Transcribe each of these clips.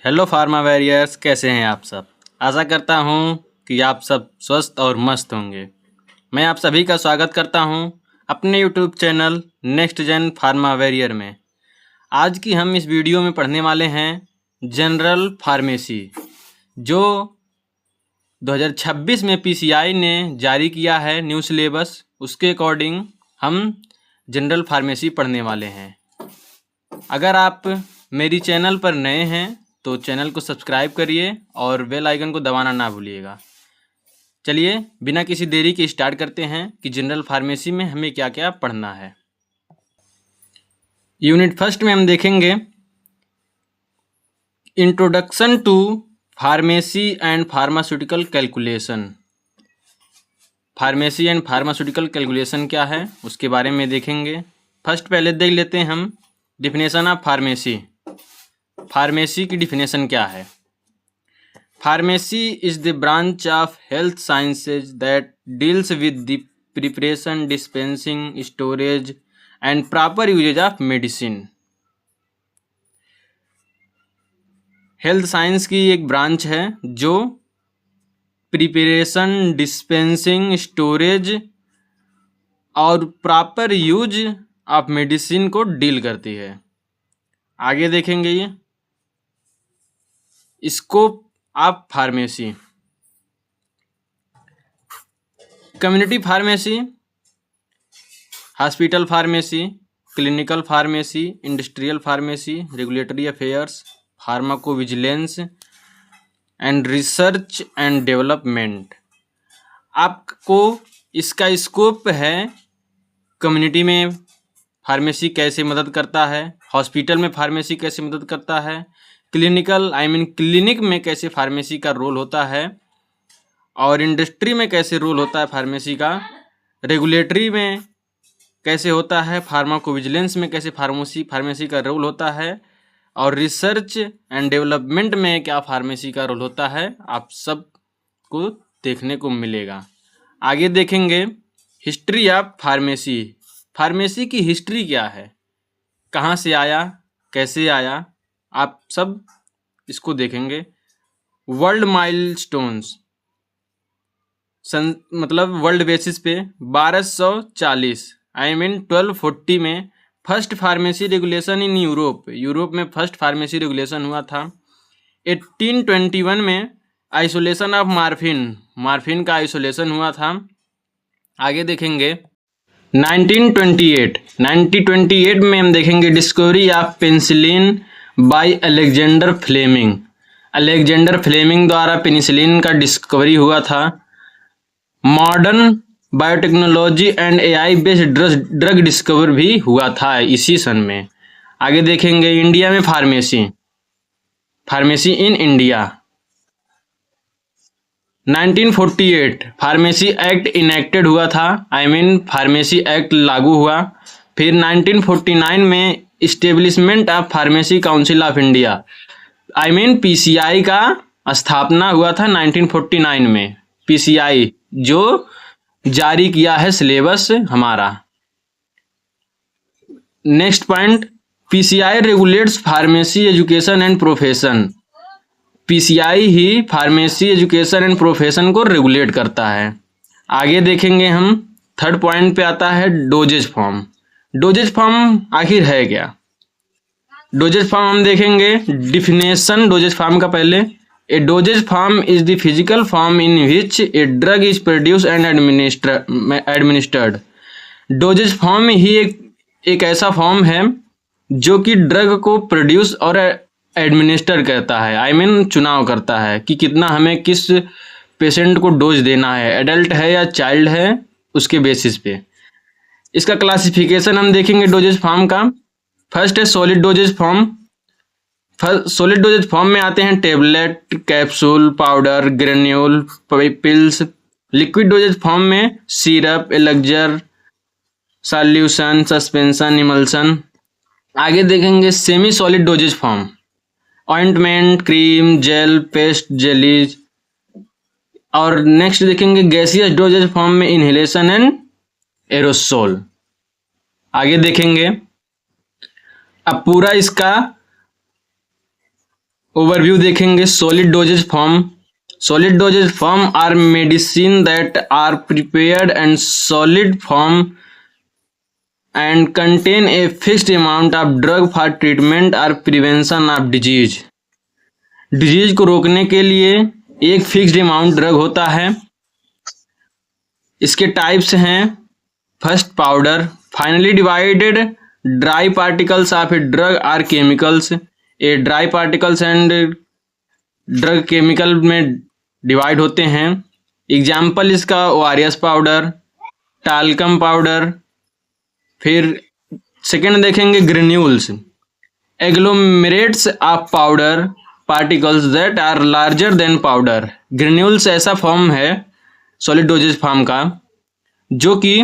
Hello pharma warriors, कैसे हैं आप सब। आशा करता हूं कि आप सब स्वस्थ और मस्त होंगे। मैं आप सभी का स्वागत करता हूं अपने YouTube channel next gen pharma warrior में। आज की हम इस वीडियो में पढ़ने वाले हैं जनरल फार्मेसी, जो 2026 में पीसीआई ने जारी किया है न्यू सिलेबस। उसके अकॉर्डिंग हम जनरल फार्मेसी पढ़ने वाले हैं। अगर आप मेरी चैनल पर नए हैं तो चैनल को सब्सक्राइब करिए और बेल आइकन को दबाना ना भूलिएगा। चलिए बिना किसी देरी के स्टार्ट करते हैं कि जनरल फार्मेसी में हमें क्या क्या पढ़ना है। यूनिट फर्स्ट में हम देखेंगे introduction to pharmacy and pharmaceutical calculation. Pharmacy and pharmaceutical calculation क्या है उसके बारे में देखेंगे। फर्स्ट पहले देख लेते हैं हम डिफिनेशन ऑफ फार्मेसी। फार्मेसी की डिफिनेशन क्या है। Pharmacy is the branch of health sciences that deals with the preparation, dispensing, storage and proper usage of medicine. Health science की एक ब्रांच है जो प्रिपरेशन, डिस्पेंसिंग, स्टोरेज और प्रॉपर यूज ऑफ मेडिसिन को deal करती है। आगे देखेंगे ये scope of pharmacy. Community pharmacy, hospital pharmacy, clinical pharmacy, industrial pharmacy, regulatory affairs, pharmacovigilance and research and development. आपको इसका स्कोप है कम्युनिटी में फार्मेसी कैसे मदद करता है, हॉस्पिटल में फार्मेसी कैसे मदद करता है, क्लिनिकल क्लिनिक में कैसे फार्मेसी का रोल होता है, और इंडस्ट्री में कैसे रोल होता है फार्मेसी का, रेगुलेटरी में कैसे होता है, फार्माकोविजिलेंस में कैसे फार्मेसी का रोल होता है, और रिसर्च एंड डेवलपमेंट में क्या फार्मेसी का रोल होता है, आप सब को देखने को मिलेगा। आगे देखेंगे हिस्ट्री ऑफ फार्मेसी। फार्मेसी की हिस्ट्री क्या है, कहाँ से आया, कैसे आया, आप सब इसको देखेंगे। वर्ल्ड माइलस्टोन्स मतलब वर्ल्ड बेसिस पे 1240 1240 में first pharmacy regulation in Europe में फर्स्ट फार्मेसी रेगुलेशन हुआ था। 1821 में आइसोलेशन ऑफ मार्फिन का आइसोलेशन हुआ था। आगे देखेंगे 1928 में हम देखेंगे discovery of penicillin by Alexander Fleming द्वारा पेनिसिलिन का डिस्कवरी हुआ था। Modern biotechnology and AI based drug discover भी हुआ था इसी सन में। आगे देखेंगे इंडिया में pharmacy in India. 1948 pharmacy act enacted हुआ था, फार्मेसी एक्ट लागू हुआ। फिर 1949 में establishment of pharmacy council of India PCI का स्थापना हुआ था 1949 में। पीसीआई जो जारी किया है सिलेबस हमारा। Next point, PCI regulates pharmacy education and profession. PCI he pharmacy education and profession को रेगुलेट करता है। आगे देखेंगे हम थर्ड पॉइंट पे आता है डोजेज फॉर्म। डोजेज फॉर्म आखिर है क्या। डोजेज फॉर्म हम देखेंगे डिफिनेशन डोजेज फॉर्म का पहले। A dosage form is the physical form in which a drug is produce and administered. Dosage form ही एक ऐसा फॉर्म है जो कि ड्रग को प्रोड्यूस और एडमिनिस्टर करता है, चुनाव करता है कि कितना हमें किस पेशेंट को डोज देना है, एडल्ट है या चाइल्ड है, उसके बेसिस पे। इसका क्लासिफिकेशन हम देखेंगे डोजेज फॉर्म का। फर्स्ट है solid dosage form. Solid dosage form में आते हैं tablet, capsule, powder, granule, pills. Liquid dosage form में syrup, elixir, solution, suspension, emulsion. आगे देखेंगे semi solid dosage form, ointment, cream, gel, paste, jellies. और next देखेंगे गैसियस डोजेज फॉर्म में inhalation and aerosol. आगे देखेंगे अब पूरा इसका ओवरव्यू देखेंगे। Solid dosage form. Solid dosage form are medicine that are prepared and solid form and contain a fixed amount of drug for treatment or prevention of disease। Disease को रोकने के लिए एक फिक्स्ड अमाउंट ड्रग होता है। इसके types हैं first powder, finely divided dry particles of a drug or chemicals. A dry particles and drug chemical में डिवाइड होते हैं। एग्जाम्पल इसका ORS पाउडर, टाल्कम पाउडर। फिर सेकेंड देखेंगे granules, agglomerates of powder particles that are larger than powder. Granules ऐसा form है solid dosage form का जो कि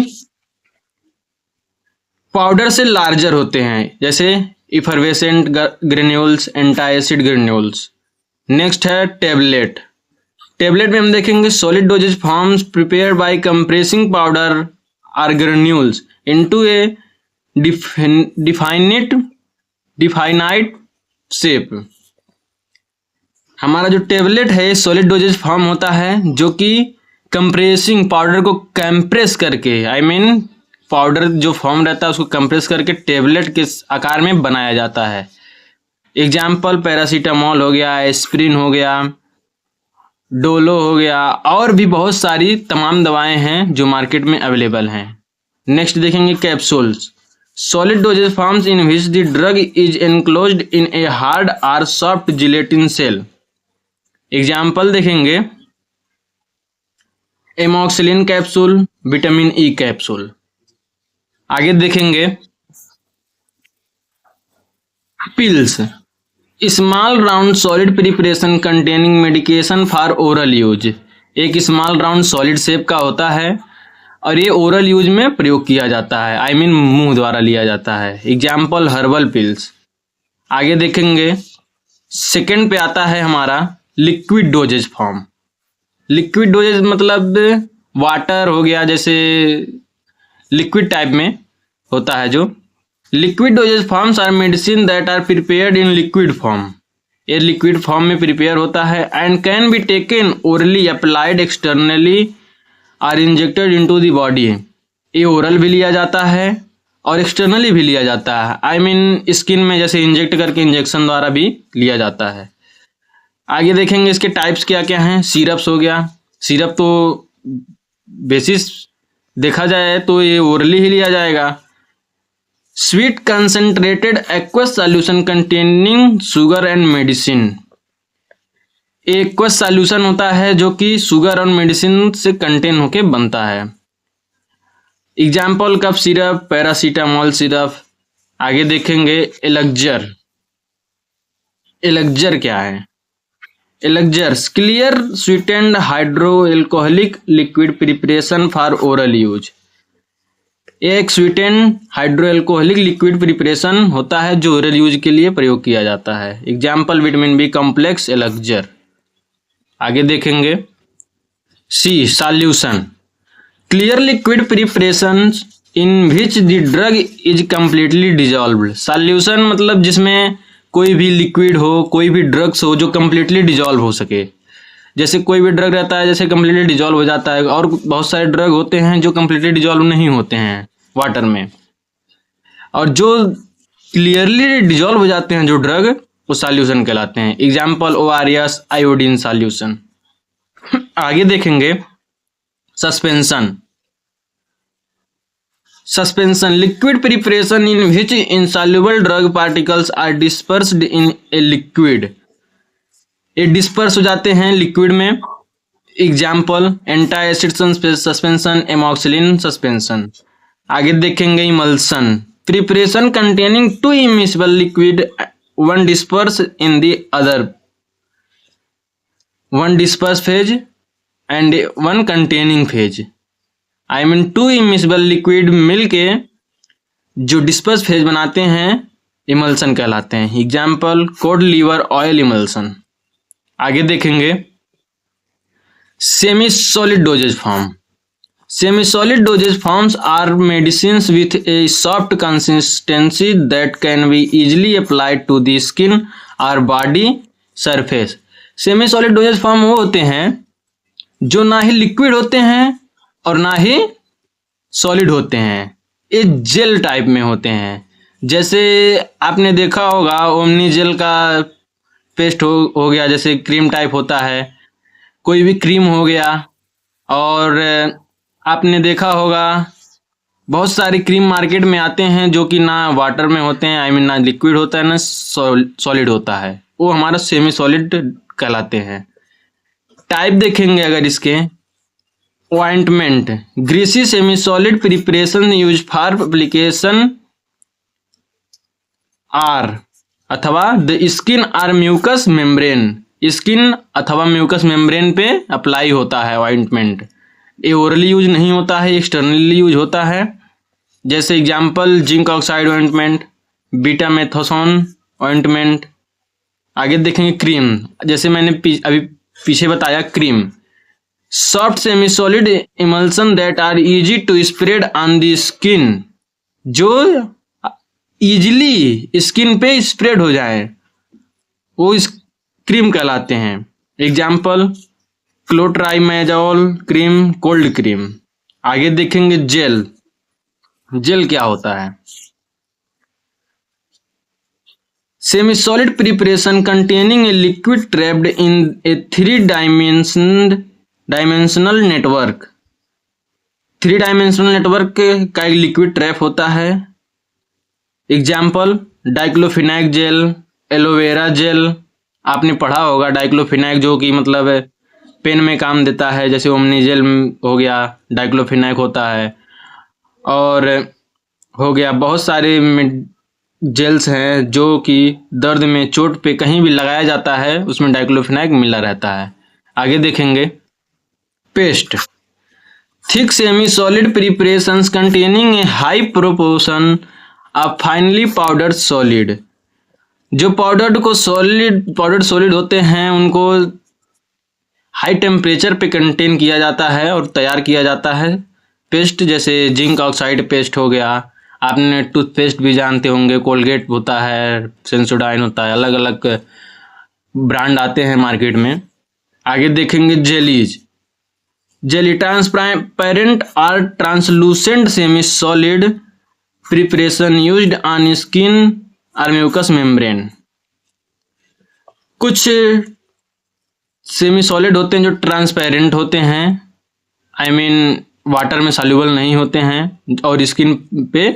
पाउडर से लार्जर होते हैं, जैसे effervescent granules, antacid granules. Next है टेबलेट। टेबलेट में हम देखेंगे solid dosage forms prepared by compressing powder or granules into a definite shape। हमारा जो टेबलेट है सॉलिड डोजेज फॉर्म होता है जो कि कंप्रेसिंग पाउडर को कंप्रेस करके पाउडर जो फॉर्म रहता है उसको कंप्रेस करके टेबलेट के आकार में बनाया जाता है। एग्जाम्पल पैरासीटामोल हो गया, एस्प्रिन हो गया, डोलो हो गया, और भी बहुत सारी तमाम दवाएं हैं जो मार्केट में अवेलेबल हैं। नेक्स्ट देखेंगे capsules. Solid dosage forms in which the drug is enclosed in a hard और सॉफ्ट जिलेटिन सेल। एग्जाम्पल देखेंगे amoxicillin capsule, vitamin E capsule. आगे देखेंगे pills, small round solid preparation containing medication for oral use. एक small round solid shape का होता है और ये ओरल यूज में प्रयोग किया जाता है, मुंह द्वारा लिया जाता है। Example herbal pills. आगे देखेंगे सेकंड पे आता है हमारा liquid dosage form. Liquid dosage मतलब वाटर हो गया, जैसे लिक्विड टाइप में होता है जो। Liquid dosage forms are medicine that are prepared in liquid form. ये लिक्विड फॉर्म में प्रिपेयर होता है and can be taken orally, applied externally or injected into the body. ये ओरल भी लिया जाता है और एक्सटर्नली भी लिया जाता है, स्किन में जैसे इंजेक्ट करके इंजेक्शन द्वारा भी लिया जाता है। आगे देखेंगे इसके टाइप्स क्या क्या हैं। सिरप्स हो गया। सिरप तो बेसिस देखा जाए तो ये ओरली ही लिया जाएगा। Sweet concentrated aqueous solution containing sugar and medicine. Aqueous solution होता है जो कि शुगर और मेडिसिन से कंटेन होके बनता है। Example cough syrup, paracetamol syrup. आगे देखेंगे एलक्जर। एलक्जर क्या है? Elixir clear sweetened hydro alcoholic liquid preparation for oral use. एक sweetened hydro alcoholic liquid preparation होता है जो ओरल यूज के लिए प्रयोग किया जाता है। Example vitamin B complex, elixir. आगे देखेंगे C solution, clear liquid preparation in which the drug is completely dissolved. Solution मतलब जिसमें कोई भी लिक्विड हो, कोई भी ड्रग्स हो जो कम्प्लीटली डिजॉल्व हो सके। जैसे कोई भी ड्रग रहता है जैसे कम्प्लीटली डिजॉल्व हो जाता है, और बहुत सारे ड्रग होते हैं जो कम्प्लीटली डिजॉल्व नहीं होते हैं वाटर में, और जो क्लियरली डिजॉल्व हो जाते हैं जो ड्रग, वो सॉल्यूशन कहलाते हैं। Example ORS iodine solution. आगे देखेंगे suspension. Suspension liquid preparation in which insoluble drug particles are dispersed in a liquid. ये डिस्पर्स हो जाते हैं लिक्विड में। Example antacid suspension, amoxicillin suspension. आगे देखेंगे emulsion, preparation containing two immiscible liquid, one disperse in the other, one disperse phase and one containing phase। Two immiscible liquid मिलके जो disperse phase बनाते हैं इमल्सन कहलाते हैं। Example cod liver oil emulsion. आगे देखेंगे semi solid dosage form. Semi solid dosage forms are medicines with a soft consistency that can be easily applied to the skin और body surface. Semi solid dosage form वो होते हैं जो ना ही liquid होते हैं और ना ही सॉलिड होते हैं, ये जेल टाइप में होते हैं। जैसे आपने देखा होगा ओमनी जेल का पेस्ट हो गया, जैसे क्रीम टाइप होता है, कोई भी क्रीम हो गया। और आपने देखा होगा बहुत सारी क्रीम मार्केट में आते हैं जो कि ना वाटर में होते हैं, ना लिक्विड होता है ना सॉलिड होता है, वो हमारा सेमी सॉलिड कहलाते हैं। टाइप देखेंगे अगर इसके, ointment, greasy semi solid preparation use for application or अथवा the skin or mucous membrane, skin अथवा म्यूकस मेम्ब्रेन पे अप्लाई होता है ऑइंटमेंट। ये ओरली यूज नहीं होता है, एक्सटर्नली यूज होता है। जैसे example zinc oxide ointment, betamethasone ointment. आगे देखेंगे क्रीम, जैसे मैंने अभी पीछे बताया cream, soft semi solid emulsion that are easy to spread on the skin, जो इजीली स्किन पे स्प्रेड हो जाए वो इस क्रीम कहलाते हैं। Example clotrimazole cream, cold cream. आगे देखेंगे जेल, जेल क्या होता है? Semi solid preparation containing a liquid trapped in a 3 dimensional network. 3 dimensional network का एक लिक्विड ट्रैप होता है। Example diclofenac gel, aloe vera gel. आपने पढ़ा होगा डाइक्लोफिनाक, जो कि मतलब पेन में काम देता है, जैसे ओमनी जेल हो गया, डाइक्लोफिनाक होता है। और हो गया बहुत सारे जेल्स हैं जो कि दर्द में, चोट पे कहीं भी लगाया जाता है, उसमें डाइक्लोफिनाक मिला रहता है। आगे देखेंगे paste, thick semi solid preparations containing A high proportion of finally powdered solid. जो पाउडर्ड सॉलिड होते हैं उनको हाई टेम्परेचर पे कंटेन किया जाता है और तैयार किया जाता है पेस्ट। जैसे जिंक ऑक्साइड पेस्ट हो गया, आपने टूथपेस्ट भी जानते होंगे, कोलगेट होता है, सेंसोडाइन होता है, अलग अलग ब्रांड आते हैं मार्केट में। आगे देखेंगे जेलीज, जेली ट्रांसपेरेंट और translucent semi solid preparation used on skin और म्यूकस मेम्ब्रेन। कुछ सेमी सॉलिड होते हैं जो ट्रांसपेरेंट होते हैं, आई मीन वाटर में सॉल्युबल नहीं होते हैं और स्किन पे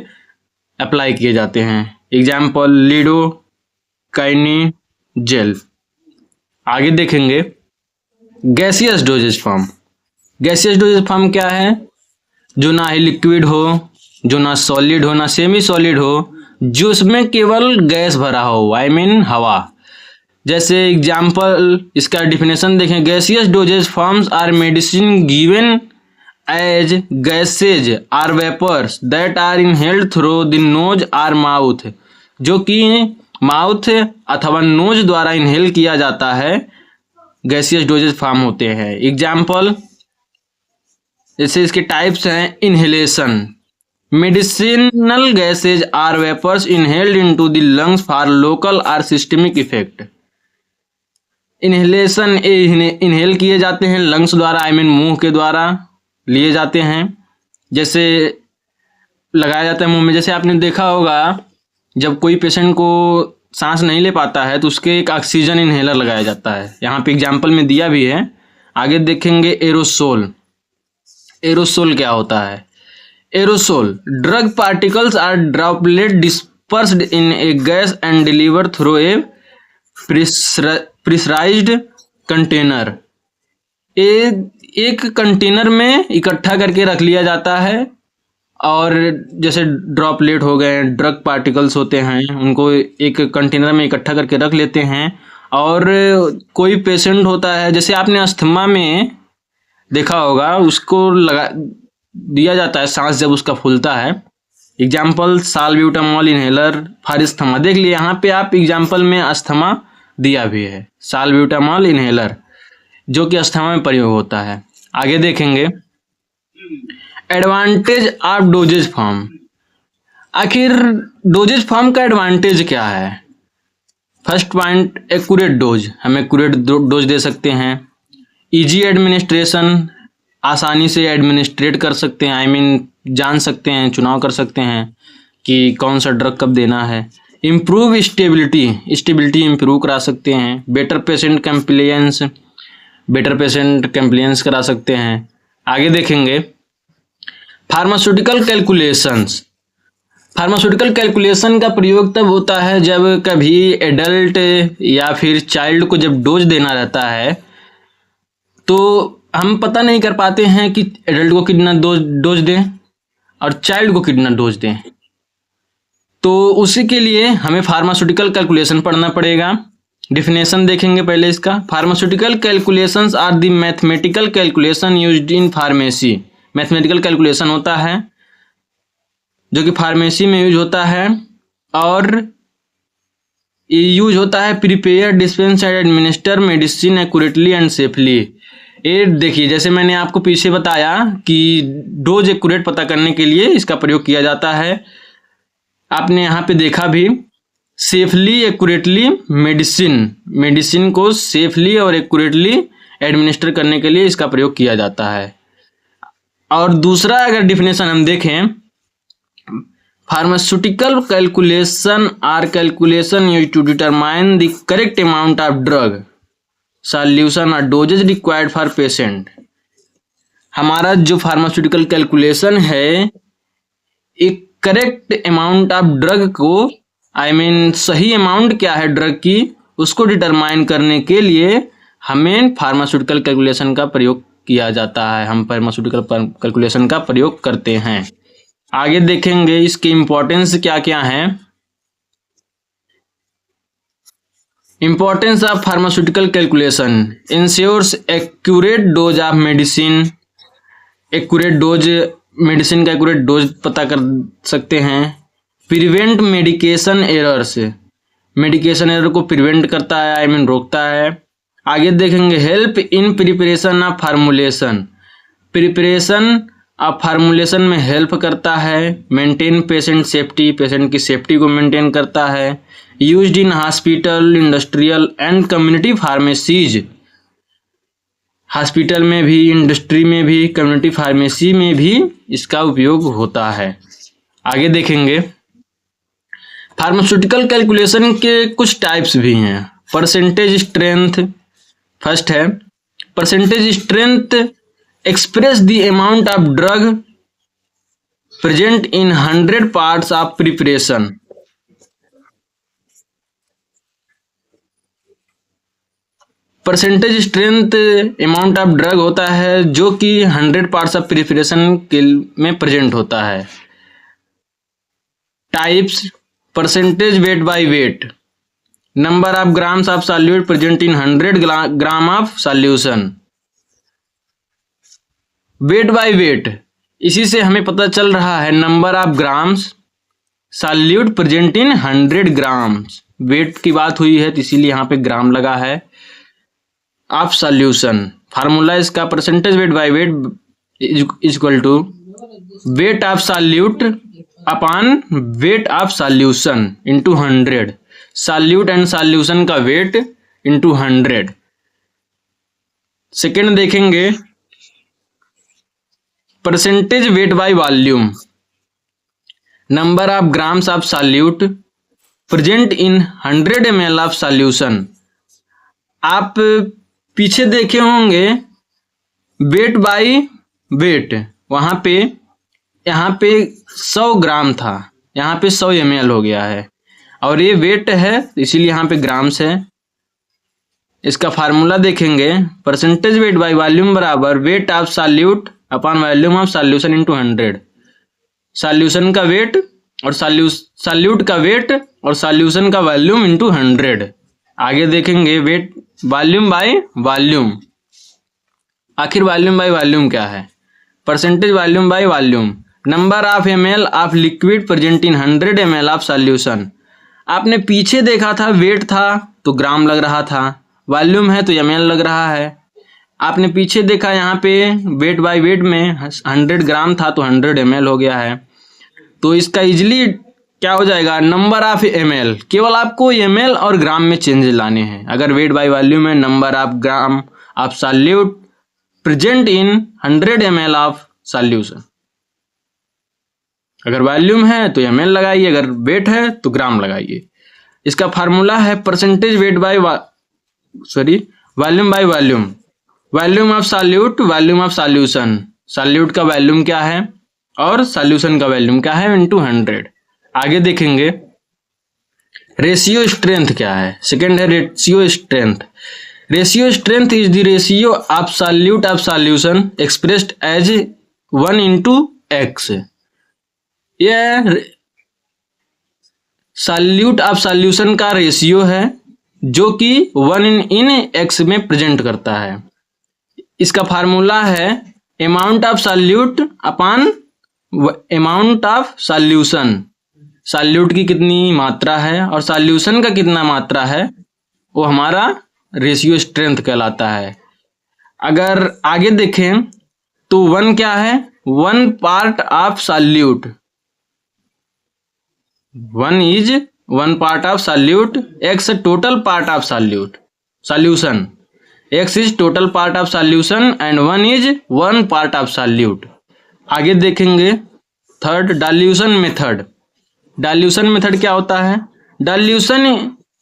अप्लाई किए जाते हैं। Example lidocaine gel. आगे देखेंगे gaseous dosage form. Gaseous dosage form क्या है? जो ना ही लिक्विड हो, जो ना सॉलिड हो, ना सेमी सॉलिड हो, जो उसमें केवल गैस भरा हो, आई मीन हवा। जैसे एग्जाम्पल इसका डिफिनेशन देखें, gaseous dosage forms are medicine given as gases or vapours that are inhaled through the nose or mouth, जो कि माउथ अथवा नोज द्वारा इनहेल किया जाता है, गैसियस डोजेज फॉर्म होते हैं। एग्जाम्पल जैसे इसके टाइप्स हैं, inhalation, medicinal gases or vapours inhaled into the lungs for local और सिस्टमिक इफेक्ट। इनहेलेशन इनहेल किए जाते हैं लंग्स द्वारा, आई मीन मुंह के द्वारा लिए जाते हैं, जैसे लगाया जाता है मुंह में। जैसे आपने देखा होगा जब कोई पेशेंट को सांस नहीं ले पाता है तो उसके एक ऑक्सीजन इनहेलर लगाया जाता है, यहाँ पे एग्जाम्पल में दिया भी है। आगे देखेंगे एरोसोल। एरोसोल क्या होता है? Aerosol, drug particles or droplet dispersed in a gas and deliver through a pressurised container. एक कंटेनर में इकट्ठा करके रख लिया जाता है, और जैसे ड्रॉपलेट हो गए, ड्रग पार्टिकल्स होते हैं, उनको एक कंटेनर में इकट्ठा करके रख लेते हैं। और कोई पेशेंट होता है, जैसे आपने अस्थमा में देखा होगा, उसको लगा दिया जाता है सांस जब उसका फूलता है। Example salbutamol inhaler for asthma. देख लिए यहाँ पे आप एग्जाम्पल में अस्थमा दिया भी है, साल्ब्यूटामॉल इनहेलर, जो कि अस्थमा में प्रयोग होता है। आगे देखेंगे एडवांटेज ऑफ डोजेज फॉर्म। आखिर डोजेज फॉर्म का एडवांटेज क्या है? फर्स्ट पॉइंट एक्यूरेट डोज, हम एक्यूरेट डोज दे सकते हैं। इजी एडमिनिस्ट्रेशन, आसानी से एडमिनिस्ट्रेट कर सकते हैं, आई मीन जान सकते हैं, चुनाव कर सकते हैं कि कौन सा ड्रग कब देना है। इम्प्रूव स्टेबिलिटी, स्टेबिलिटी इम्प्रूव करा सकते हैं। Better patient compliance, better patient compliance करा सकते हैं। आगे देखेंगे फार्मास्यूटिकल कैलकुलेशंस। फार्मास्यूटिकल कैलकुलेशन का प्रयोग तब होता है जब कभी एडल्ट या फिर चाइल्ड को जब डोज देना रहता है तो हम पता नहीं कर पाते हैं कि एडल्ट को कितना डोज दें और चाइल्ड को कितना डोज दें, तो उसी के लिए हमें फार्मास्यूटिकल कैलकुलेशन पढ़ना पड़ेगा। डिफिनेशन देखेंगे पहले इसका। Pharmaceutical calculations are the mathematical calculation used in pharmacy. Mathematical calculation होता है जो कि फार्मेसी में यूज होता है और यूज होता है prepare, dispense and administer medicine accurately and safely. ये देखिए, जैसे मैंने आपको पीछे बताया कि डोज एक्यूरेट पता करने के लिए इसका प्रयोग किया जाता है। आपने यहाँ पे देखा भी, सेफली एक्यूरेटली मेडिसिन को सेफली और एक्यूरेटली एडमिनिस्टर करने के लिए इसका प्रयोग किया जाता है। और दूसरा अगर डिफिनेशन हम देखें, pharmaceutical calculation are calculation used to determine the correct amount of drug solution और डोजेज रिक्वायर्ड फॉर पेशेंट। हमारा जो फार्मास्यूटिकल कैलकुलेशन है, एक करेक्ट अमाउंट ऑफ ड्रग को, आई मीन सही अमाउंट क्या है ड्रग की, उसको डिटरमाइन करने के लिए हमें फार्मास्यूटिकल कैलकुलेशन का प्रयोग किया जाता है। हम फार्मास्यूटिकल कैलकुलेशन का प्रयोग करते हैं। आगे देखेंगे इसके इम्पोर्टेंस क्या क्या है। Importance of pharmaceutical calculation ensures accurate dose of medicine. Accurate dose, medicine का एक्यूरेट डोज पता कर सकते हैं। Prevent medication errors, medication error को प्रिवेंट करता है, आई मीन रोकता है। आगे देखेंगे help in preparation of formulation, preparation of formulation में हेल्प करता है। मेंटेन पेशेंट सेफ्टी, पेशेंट की सेफ्टी को मेंटेन करता है। Used in hospital, industrial and community pharmacies, hospital में भी, इंडस्ट्री में भी, कम्युनिटी फार्मेसी में भी इसका उपयोग होता है। आगे देखेंगे फार्मास्यूटिकल कैलकुलेशन के कुछ टाइप्स भी हैं। परसेंटेज स्ट्रेंथ फर्स्ट है। Percentage strength express the amount of drug present in 100 parts of preparation. Percentage strength amount of drug होता है जो कि 100 पार्ट्स ऑफ प्रिपरेशन के में प्रेजेंट होता है। Types, percentage weight by weight, number of grams of solute present in 100 gram of solution. Weight by weight, इसी से हमें पता चल रहा है number of grams solute present in 100 grams. Weight की बात हुई है तो इसीलिए यहाँ पे ग्राम लगा है। ऑफ सॉल्यूशन, फार्मूला इसका percentage weight by weight equal to weight of solute upon weight of solution into 100। Solute and solution का वेट इंटू 100। सेकेंड देखेंगे percentage weight by volume, number of grams of solute present in 100 ml of solution. आप पीछे देखे होंगे wait by wait, वहां पे यहाँ पे 100 ग्राम था, यहाँ पे 100 ml हो गया है और ये वेट है इसीलिए यहाँ पे ग्राम्स है। इसका फार्मूला देखेंगे परसेंटेज वेट बाय वॉल्यूम बराबर wait of solute upon volume of solution into 100। Solution का वेट और सॉल्यूट का वेट और सॉल्यूशन का वॉल्यूम इंटू 100। आगे देखेंगे वेट वॉल्यूम बाय वॉल्यूम। आखिर वॉल्यूम बाय वॉल्यूम क्या है? Percentage volume by volume, number of ml of liquid present in 100 ml of solution. आपने पीछे देखा था वेट था तो ग्राम लग रहा था, वॉल्यूम है तो ml लग रहा है। आपने पीछे देखा यहाँ पे वेट बाय वेट में 100 ग्राम था तो 100 ml हो गया है। तो इसका इजीली क्या हो जाएगा, नंबर ऑफ ml, केवल आपको ml और ग्राम में चेंज लाने हैं। अगर वेट बाय वॉल्यूम है, number of gram of solute present in 100 ml of solution. अगर वॉल्यूम है तो ml लगाइए, अगर वेट है तो ग्राम लगाइए। इसका फार्मूला है percentage weight by volume by volume, volume of solute, volume of solution, solute का वॉल्यूम क्या है और सॉल्यूशन का वॉल्यूम क्या है, इनटू 100। आगे देखेंगे रेशियो स्ट्रेंथ क्या है। सेकंड है ratio strength. Ratio strength is the ratio of solute of solution expressed as 1/x। यह सॉल्यूट ऑफ सॉल्यूशन का रेशियो है जो कि 1/x में प्रेजेंट करता है। इसका फार्मूला है amount of solute upon amount of solution. Solute की कितनी मात्रा है और सॉल्यूशन का कितना मात्रा है, वो हमारा रेशियो स्ट्रेंथ कहलाता है। अगर आगे देखें तो 1 क्या है, 1 part of solute, 1 is 1 part of solute, x total part of solute solution, x is total part of solution and 1 is 1 part of solute. आगे देखेंगे third dilution method. Dilution method क्या होता है, dilution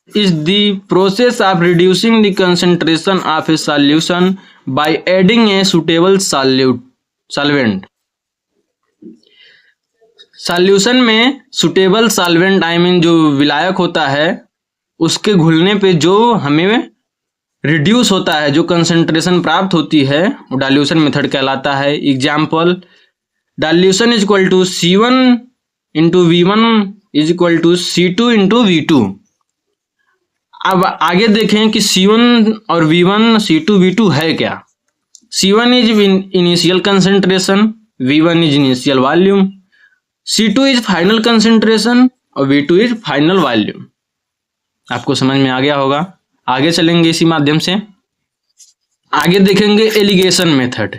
is the process of reducing the concentration of A solution by adding a suitable solvent. Solution में suitable solvent I mean जो विलायक होता है उसके घुलने पे जो हमें रिड्यूस होता है, जो कंसंट्रेशन प्राप्त होती है, वो डाइल्यूशन मेथड कहलाता है। Example, dilution is equal to C1 into V1 is equal to C2 into V2। अब आगे देखें कि C1 और V1 C2 V2 है क्या। C1 is initial concentration, V1 is initial volume, C2 is final concentration और V2 इज फाइनल वॉल्यूम। आपको समझ में आ गया होगा। आगे चलेंगे इसी माध्यम से। आगे देखेंगे एलिगेशन मेथड।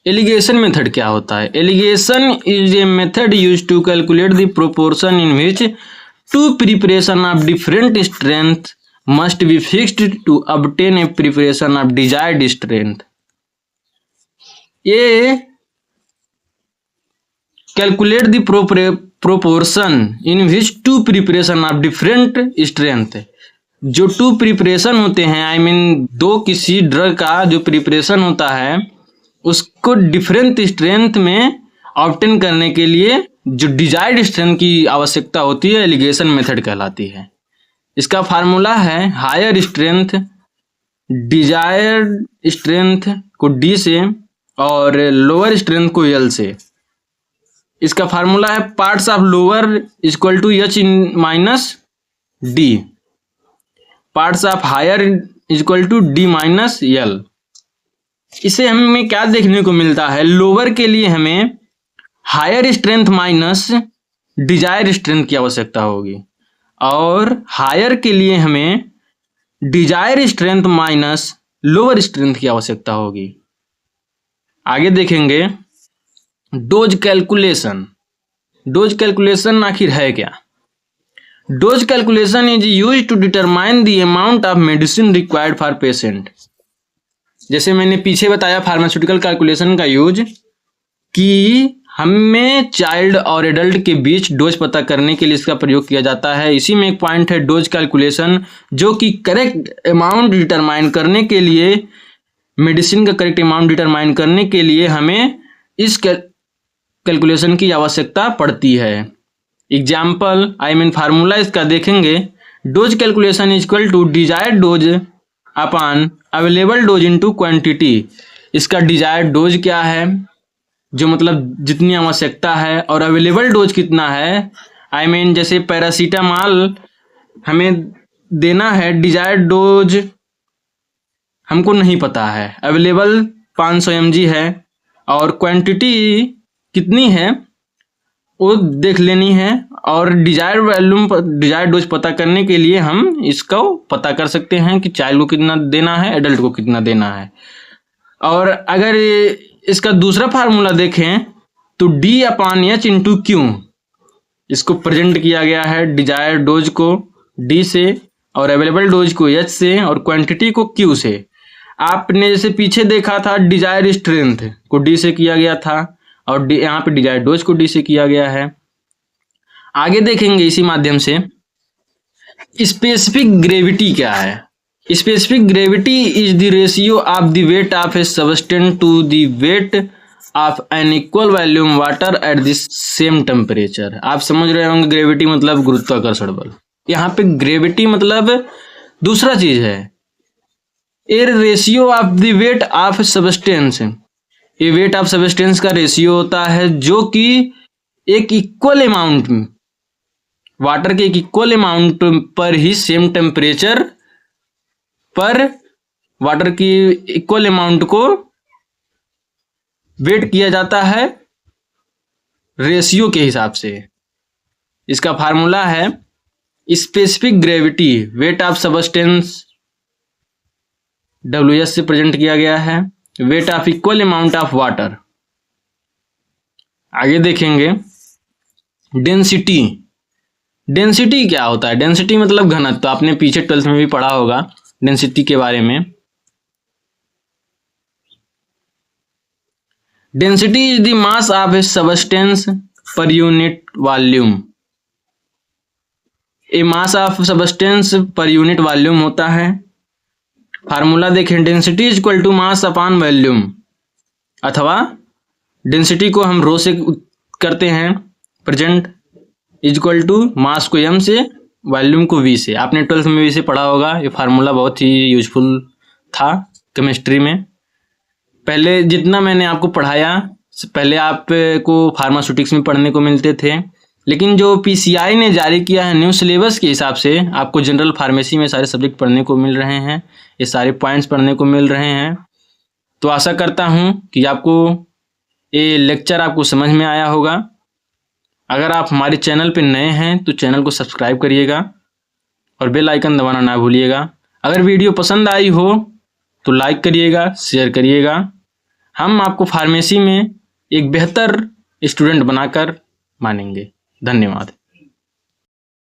एलिगेशन मेथड क्या होता है। Alligation is a method use to calculate the proportion in which two preparation of different strength must be fixed to obtain a preparation of desired strength. ये calculate the proportion in which two preparation of different strength. जो two preparation होते हैं I mean दो किसी drug का जो preparation होता है उसको डिफरेंट स्ट्रेंथ में ऑब्टेन करने के लिए जो डिजायर्ड स्ट्रेंथ की आवश्यकता होती है, एलिगेशन मेथड कहलाती है। इसका फार्मूला है हायर स्ट्रेंथ, डिजायर्ड स्ट्रेंथ को D से और लोअर स्ट्रेंथ को L से। इसका फार्मूला है parts of lower equal to H in minus D, parts of higher equal to D minus L। इसे हमें क्या देखने को मिलता है, लोअर के लिए हमें higher strength minus desire strength की आवश्यकता होगी और हायर के लिए हमें desire strength minus lower strength की आवश्यकता होगी। आगे देखेंगे डोज कैलकुलेशन। डोज कैलकुलेशन आखिर है क्या। Dose calculation is use to determine the amount of medicine required for patient. जैसे मैंने पीछे बताया फार्मास्यूटिकल कैलकुलेशन का यूज कि हमें चाइल्ड और एडल्ट के बीच डोज पता करने के लिए इसका प्रयोग किया जाता है। इसी में एक पॉइंट है डोज कैलकुलेशन, जो कि करेक्ट अमाउंट डिटरमाइन करने के लिए, मेडिसिन का करेक्ट अमाउंट डिटरमाइन करने के लिए हमें इस कैलकुलेशन की आवश्यकता पड़ती है। एग्जाम्पल आई मीन फार्मूला इसका देखेंगे, dose calculation is equal to desired dose upon available dose into quantity. इसका डिजायर्ड डोज क्या है, जो मतलब जितनी आवश्यकता है, और अवेलेबल डोज कितना है। आई मीन जैसे पैरासीटामॉल हमें देना है, डिजायर्ड डोज हमको नहीं पता है, अवेलेबल 500 mg है और क्वांटिटी कितनी है वो देख लेनी है। और डिजायर्ड वॉल्यूम, डिजायर्ड डोज पता करने के लिए हम इसको पता कर सकते हैं कि चाइल्ड को कितना देना है, एडल्ट को कितना देना है। और अगर इसका दूसरा फार्मूला देखें तो D/H × Q। इसको प्रेजेंट किया गया है डिजायर्ड डोज को डी से और अवेलेबल डोज को एच से और क्वांटिटी को क्यू से। आपने जैसे पीछे देखा था डिजायर्ड स्ट्रेंथ को डी से किया गया था और यहाँ पे डिजायर्ड डोज को डी से किया गया है। आगे देखेंगे इसी माध्यम से स्पेसिफिक ग्रेविटी क्या है। Specific gravity is the ratio of the weight of a substance to the weight of an equal volume water at the same temperature. आप समझ रहे होंगे ग्रेविटी मतलब गुरुत्वाकर्षण बल। यहाँ पे ग्रेविटी मतलब दूसरा चीज है, ए ratio of the weight of substance. ये वेट ऑफ सब्सटेंस का रेशियो होता है जो कि एक इक्वल अमाउंट में वाटर के एक इक्वल अमाउंट पर ही सेम टेम्परेचर पर वाटर की इक्वल अमाउंट को वेट किया जाता है रेशियो के हिसाब से। इसका फार्मूला है specific gravity weight of substance WS से प्रेजेंट किया गया है weight of equal amount of water. आगे देखेंगे डेंसिटी। डेंसिटी क्या होता है? डेंसिटी मतलब घनत्व। तो आपने पीछे 12th में भी पढ़ा होगा डेंसिटी के बारे में। Density is the mass of a substance per unit volume. A mass of substance per unit volume होता है। फार्मूला देखें density is equal to mass upon volume, अथवा डेंसिटी को हम रो से करते हैं present is equal to mass को m से वॉल्यूम को v से। आपने 12th में भी इसे पढ़ा होगा। ये फार्मूला बहुत ही यूजफुल था केमिस्ट्री में। पहले जितना मैंने आपको पढ़ाया पहले आपको फार्मास्यूटिक्स में पढ़ने को मिलते थे, लेकिन जो PCI ने जारी किया है न्यू सिलेबस के हिसाब से आपको जनरल फार्मेसी में सारे सब्जेक्ट पढ़ने को मिल रहे हैं, ये सारे पॉइंट्स पढ़ने को मिल रहे हैं। तो आशा करता हूँ कि आपको ये लेक्चर आपको समझ में आया होगा। अगर आप हमारे चैनल पर नए हैं तो चैनल को सब्सक्राइब करिएगा और बेल आइकन दबाना ना भूलिएगा। अगर वीडियो पसंद आई हो तो लाइक करिएगा, शेयर करिएगा। हम आपको फार्मेसी में एक बेहतर स्टूडेंट बनाकर मानेंगे। धन्यवाद।